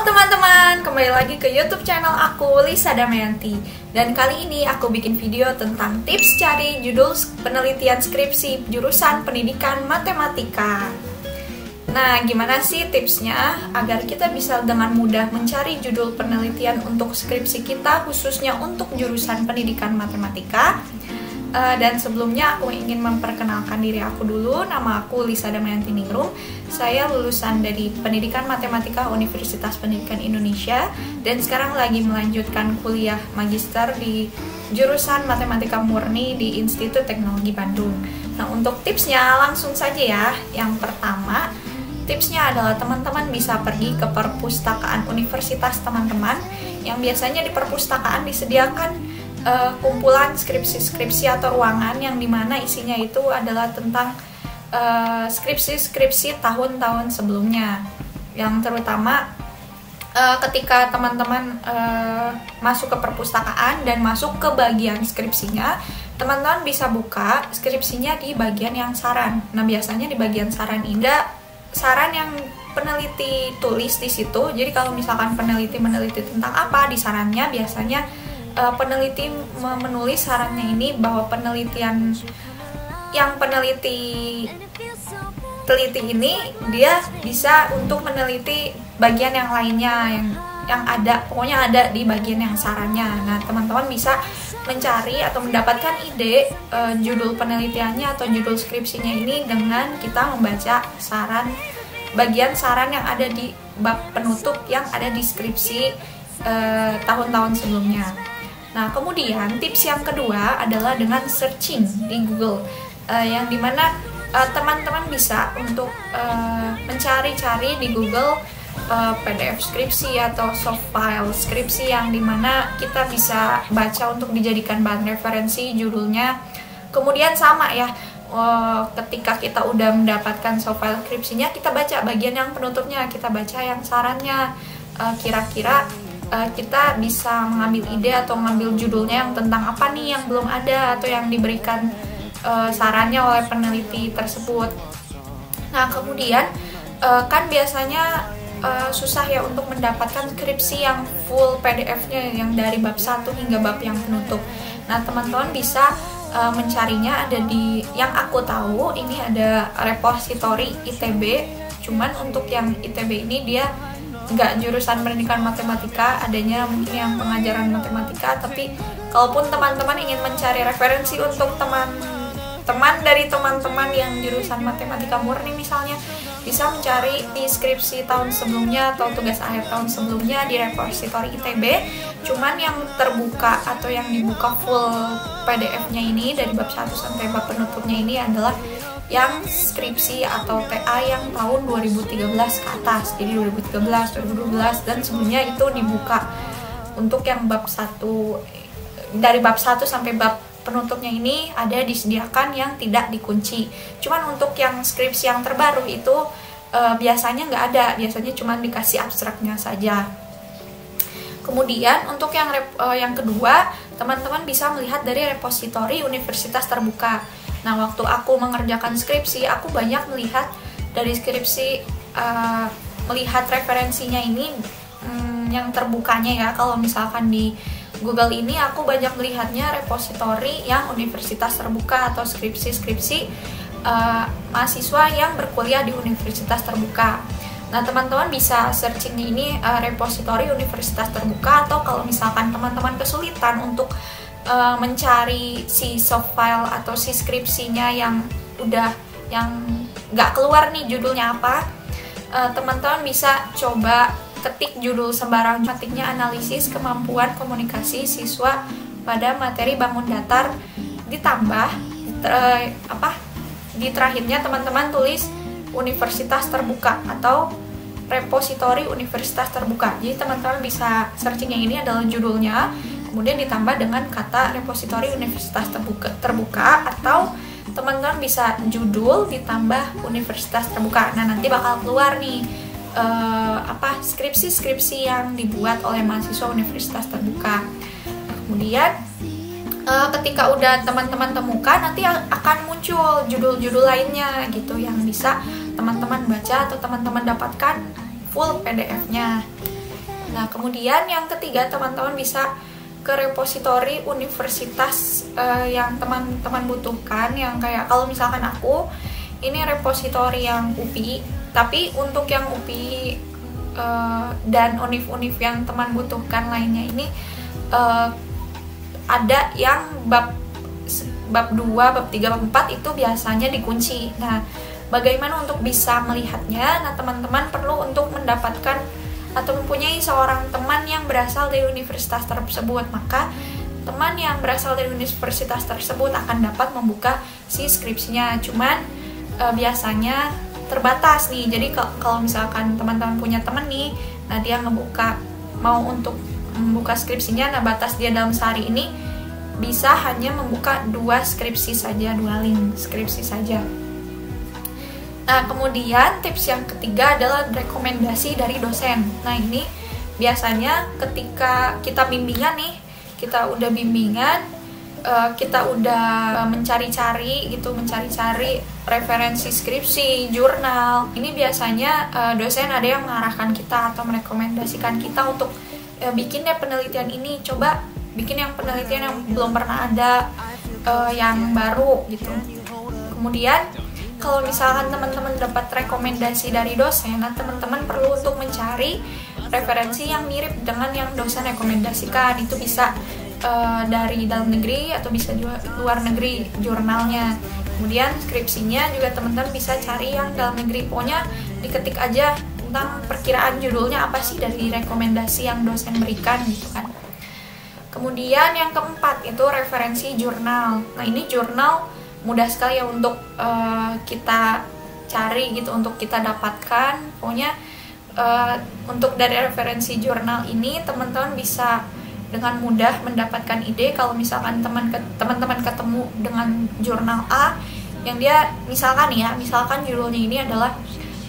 teman-teman, kembali lagi ke YouTube channel aku, Lisa Damayanti. Dan kali ini aku bikin video tentang tips cari judul penelitian skripsi jurusan pendidikan matematika. Nah, gimana sih tipsnya agar kita bisa dengan mudah mencari judul penelitian untuk skripsi kita, khususnya untuk jurusan pendidikan matematika? Dan sebelumnya aku ingin memperkenalkan diri aku dulu. Nama aku Lisa Damayanti Ningrum. Saya lulusan dari Pendidikan Matematika Universitas Pendidikan Indonesia dan sekarang lagi melanjutkan kuliah magister di jurusan Matematika Murni di Institut Teknologi Bandung. Nah, untuk tipsnya langsung saja ya. Yang pertama, tipsnya adalah teman-teman bisa pergi ke perpustakaan universitas teman-teman, yang biasanya di perpustakaan disediakan kumpulan skripsi-skripsi atau ruangan yang dimana isinya itu adalah tentang skripsi-skripsi tahun-tahun sebelumnya. Yang terutama ketika teman-teman masuk ke perpustakaan dan masuk ke bagian skripsinya, teman-teman bisa buka skripsinya di bagian yang saran. Nah, biasanya di bagian saran saran yang peneliti tulis di situ. Jadi kalau misalkan peneliti meneliti tentang apa di sarannya, biasanya peneliti menulis sarannya ini bahwa penelitian yang peneliti ini dia bisa untuk meneliti bagian yang lainnya yang ada, pokoknya ada di bagian yang sarannya. Nah, teman-teman bisa mencari atau mendapatkan ide judul penelitiannya atau judul skripsinya ini dengan kita membaca bagian saran yang ada di bab penutup yang ada di skripsi tahun-tahun sebelumnya. Nah, kemudian tips yang kedua adalah dengan searching di Google, yang dimana teman-teman bisa untuk mencari-cari di Google PDF skripsi atau soft file skripsi yang dimana kita bisa baca untuk dijadikan bahan referensi judulnya. Kemudian sama ya, ketika kita udah mendapatkan soft file skripsinya, kita baca bagian yang penutupnya, kita baca yang sarannya, kira-kira kita bisa mengambil ide atau mengambil judulnya yang tentang apa nih yang belum ada atau yang diberikan sarannya oleh peneliti tersebut. Nah, kemudian kan biasanya susah ya untuk mendapatkan skripsi yang full PDF-nya yang dari bab 1 hingga bab yang penutup. Nah, teman-teman bisa mencarinya ada di, yang aku tahu ini ada repositori ITB. Cuman untuk yang ITB ini dia nggak jurusan pendidikan matematika, adanya mungkin yang pengajaran matematika. Tapi kalaupun teman-teman ingin mencari referensi untuk teman-teman dari teman-teman yang jurusan matematika murni misalnya, bisa mencari di skripsi tahun sebelumnya atau tugas akhir tahun sebelumnya di repositori ITB. Cuman yang terbuka atau yang dibuka full PDF-nya ini dari bab 1 sampai bab penutupnya ini adalah yang skripsi atau TA yang tahun 2013 ke atas. Jadi 2013, 2012 dan sebelumnya itu dibuka. Untuk yang bab 1, dari bab 1 sampai bab penutupnya ini ada disediakan yang tidak dikunci. Cuman untuk yang skripsi yang terbaru itu biasanya nggak ada, biasanya cuma dikasih abstraknya saja. Kemudian untuk yang kedua, teman-teman bisa melihat dari repositori universitas terbuka. Nah, waktu aku mengerjakan skripsi, aku banyak melihat dari skripsi, melihat referensinya ini yang terbukanya ya. Kalau misalkan di Google ini aku banyak melihatnya repositori yang universitas terbuka atau skripsi-skripsi mahasiswa yang berkuliah di universitas terbuka. Nah, teman-teman bisa searching ini repositori universitas terbuka, atau kalau misalkan teman-teman kesulitan untuk mencari si soft file atau si skripsinya yang nggak keluar nih judulnya apa, teman-teman bisa coba ketik judul sembarang, ketiknya analisis kemampuan komunikasi siswa pada materi bangun datar, ditambah di terakhirnya teman-teman tulis universitas terbuka atau repositori universitas terbuka. Jadi teman-teman bisa searching yang ini adalah judulnya, kemudian ditambah dengan kata repositori universitas terbuka, atau teman-teman bisa judul ditambah universitas terbuka. Nah, nanti bakal keluar nih skripsi-skripsi yang dibuat oleh mahasiswa universitas terbuka. Kemudian ketika udah teman-teman temukan, nanti akan muncul judul-judul lainnya gitu yang bisa teman-teman baca atau teman-teman dapatkan full PDF-nya. Nah, kemudian yang ketiga, teman-teman bisa ke repositori universitas yang teman-teman butuhkan, yang kayak kalau misalkan aku ini repositori yang UPI, tapi untuk yang UPI dan univ-univ yang teman butuhkan lainnya ini ada yang bab 2, bab 3, bab 4 itu biasanya dikunci. Nah, bagaimana untuk bisa melihatnya? Nah, teman-teman perlu untuk mendapatkan atau mempunyai seorang teman yang berasal dari universitas tersebut. Maka teman yang berasal dari universitas tersebut akan dapat membuka si skripsinya. Cuman biasanya terbatas nih. Jadi kalau misalkan teman-teman punya teman nih, nah dia mau untuk membuka skripsinya, nah batas dia dalam sehari ini bisa hanya membuka 2 skripsi saja, 2 link skripsi saja. Nah, kemudian tips yang ketiga adalah rekomendasi dari dosen. Nah, ini biasanya ketika kita bimbingan nih, kita udah bimbingan, kita udah mencari-cari referensi skripsi, jurnal. Ini biasanya dosen ada yang mengarahkan kita atau merekomendasikan kita untuk bikin deh penelitian ini, coba bikin yang penelitian yang belum pernah ada, yang baru gitu. Kemudian kalau misalkan teman-teman dapat rekomendasi dari dosen, nah teman-teman perlu untuk mencari referensi yang mirip dengan yang dosen rekomendasikan. Itu bisa dari dalam negeri atau bisa juga luar negeri jurnalnya. Kemudian skripsinya juga teman-teman bisa cari yang dalam negeri. Pokoknya diketik aja tentang perkiraan judulnya apa sih dari rekomendasi yang dosen berikan gitu kan. Kemudian yang keempat itu referensi jurnal. Nah, ini jurnal mudah sekali ya untuk kita cari gitu, untuk kita dapatkan. Pokoknya untuk dari referensi jurnal ini teman-teman bisa dengan mudah mendapatkan ide. Kalau misalkan teman-teman ketemu dengan jurnal A yang dia misalkan judulnya ini adalah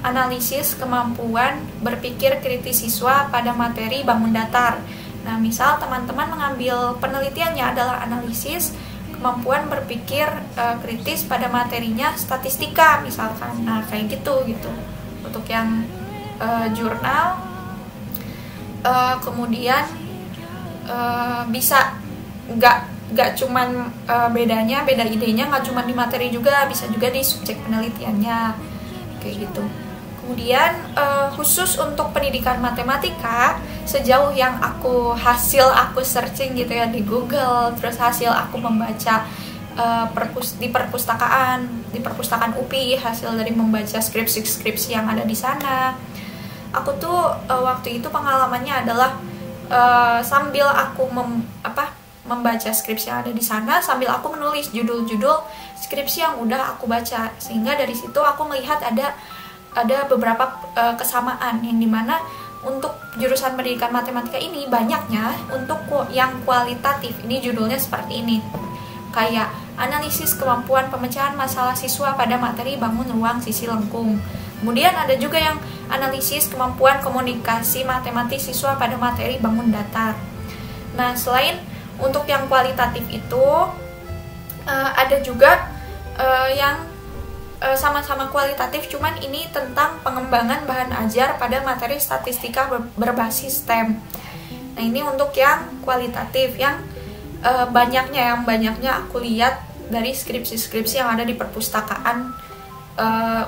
analisis kemampuan berpikir kritis siswa pada materi bangun datar. Nah, misal teman-teman mengambil penelitiannya adalah analisis kemampuan berpikir kritis pada materinya statistika misalkan. Nah, kayak gitu. Untuk yang jurnal, kemudian bisa nggak cuman beda idenya nggak cuman di materi juga, bisa juga di subjek penelitiannya kayak gitu. Kemudian khusus untuk pendidikan matematika, sejauh yang aku searching gitu ya di Google, terus hasil aku membaca di perpustakaan UPI, hasil dari membaca skripsi yang ada di sana. Aku tuh waktu itu pengalamannya adalah sambil aku membaca skripsi yang ada di sana, sambil aku menulis judul-judul skripsi yang udah aku baca, sehingga dari situ aku melihat ada beberapa kesamaan yang dimana untuk jurusan pendidikan matematika ini banyaknya untuk yang kualitatif. Ini judulnya seperti ini, kayak analisis kemampuan pemecahan masalah siswa pada materi bangun ruang sisi lengkung. Kemudian ada juga yang analisis kemampuan komunikasi matematis siswa pada materi bangun datar. Nah, selain untuk yang kualitatif itu ada juga yang sama-sama kualitatif, cuman ini tentang pengembangan bahan ajar pada materi statistika berbasis STEM. Nah, ini untuk yang kualitatif, yang banyaknya aku lihat dari skripsi-skripsi yang ada di perpustakaan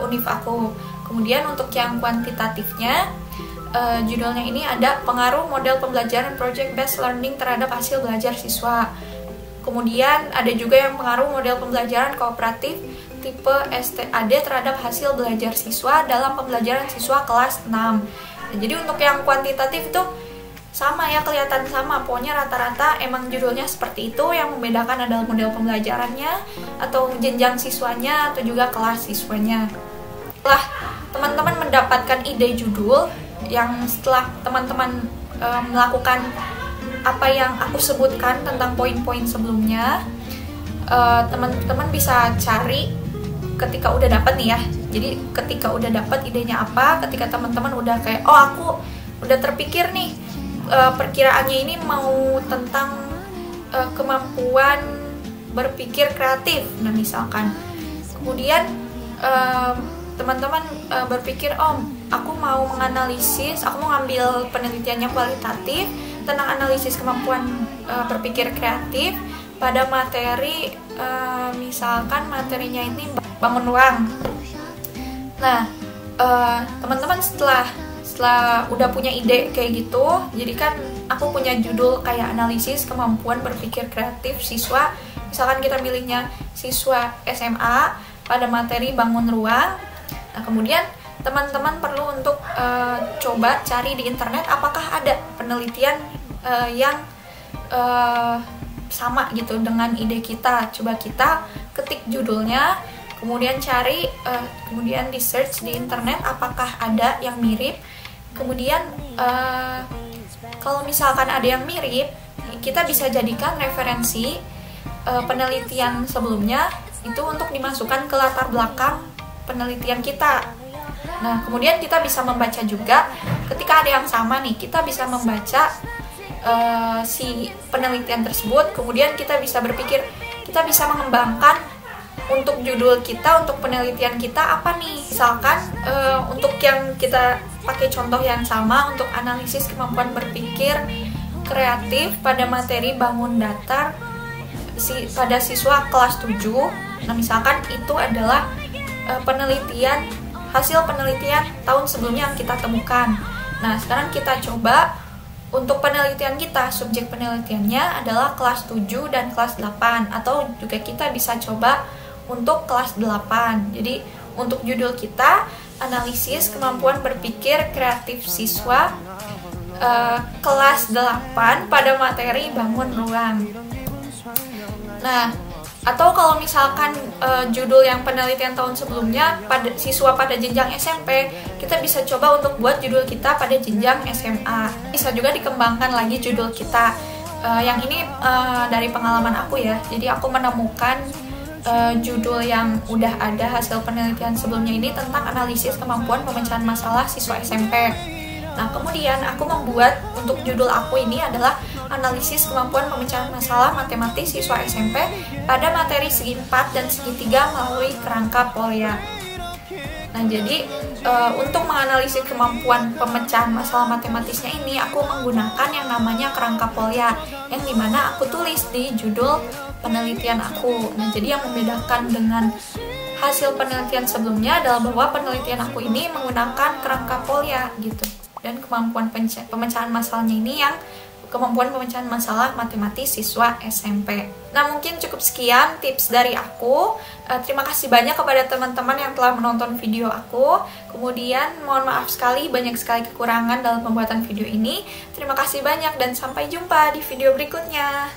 univ aku. Kemudian untuk yang kuantitatifnya, judulnya ini ada pengaruh model pembelajaran project based learning terhadap hasil belajar siswa. Kemudian ada juga yang pengaruh model pembelajaran kooperatif tipe STAD terhadap hasil belajar siswa dalam pembelajaran siswa kelas 6. Nah, jadi untuk yang kuantitatif itu sama ya, kelihatan sama. Pokoknya rata-rata emang judulnya seperti itu. Yang membedakan adalah model pembelajarannya atau jenjang siswanya atau juga kelas siswanya. Setelah teman-teman mendapatkan ide judul, yang setelah teman-teman melakukan apa yang aku sebutkan tentang poin-poin sebelumnya, teman-teman bisa cari ketika udah dapat nih ya. Jadi ketika udah dapat idenya apa, ketika teman-teman udah kayak aku udah terpikir nih perkiraannya ini mau tentang kemampuan berpikir kreatif. Nah, misalkan kemudian teman-teman berpikir aku mau menganalisis, aku mau ngambil penelitiannya kualitatif tentang analisis kemampuan berpikir kreatif pada materi, misalkan materinya ini bangun ruang. Nah, teman-teman setelah udah punya ide kayak gitu, jadi kan aku punya judul kayak analisis kemampuan berpikir kreatif siswa, misalkan kita milihnya siswa SMA pada materi bangun ruang. Nah, kemudian teman-teman perlu untuk coba cari di internet apakah ada penelitian yang sama gitu dengan ide kita. Coba kita ketik judulnya, kemudian cari, kemudian di search di internet apakah ada yang mirip. Kemudian kalau misalkan ada yang mirip, kita bisa jadikan referensi penelitian sebelumnya itu untuk dimasukkan ke latar belakang penelitian kita. Nah, kemudian kita bisa membaca juga ketika ada yang sama nih, kita bisa membaca si penelitian tersebut. Kemudian kita bisa berpikir, kita bisa mengembangkan untuk judul kita, untuk penelitian kita apa nih. Misalkan untuk yang kita pakai contoh yang sama, untuk analisis kemampuan berpikir kreatif pada materi bangun datar pada siswa kelas 7. Nah, misalkan itu adalah hasil penelitian tahun sebelumnya yang kita temukan. Nah, sekarang kita coba untuk penelitian kita, subjek penelitiannya adalah kelas 7 dan kelas 8, atau juga kita bisa coba untuk kelas 8. Jadi untuk judul kita analisis kemampuan berpikir kreatif siswa kelas 8 pada materi bangun ruang. Nah, atau kalau misalkan judul yang penelitian tahun sebelumnya pada siswa pada jenjang SMP, kita bisa coba untuk buat judul kita pada jenjang SMA. Bisa juga dikembangkan lagi judul kita. Yang ini dari pengalaman aku ya. Jadi aku menemukan judul yang udah ada hasil penelitian sebelumnya ini tentang analisis kemampuan pemecahan masalah siswa SMP. Nah, kemudian aku membuat untuk judul aku ini adalah analisis kemampuan pemecahan masalah matematis siswa SMP pada materi segi 4 dan segi 3 melalui kerangka Polya. Nah, jadi untuk menganalisis kemampuan pemecahan masalah matematisnya ini, aku menggunakan yang namanya kerangka Polya, yang dimana aku tulis di judul penelitian aku. Nah, jadi yang membedakan dengan hasil penelitian sebelumnya adalah bahwa penelitian aku ini menggunakan kerangka Polya gitu. Dan kemampuan pemecahan masalahnya ini yang kemampuan pemecahan masalah matematis siswa SMP. Nah, mungkin cukup sekian tips dari aku. Terima kasih banyak kepada teman-teman yang telah menonton video aku. Kemudian mohon maaf sekali, banyak sekali kekurangan dalam pembuatan video ini. Terima kasih banyak dan sampai jumpa di video berikutnya.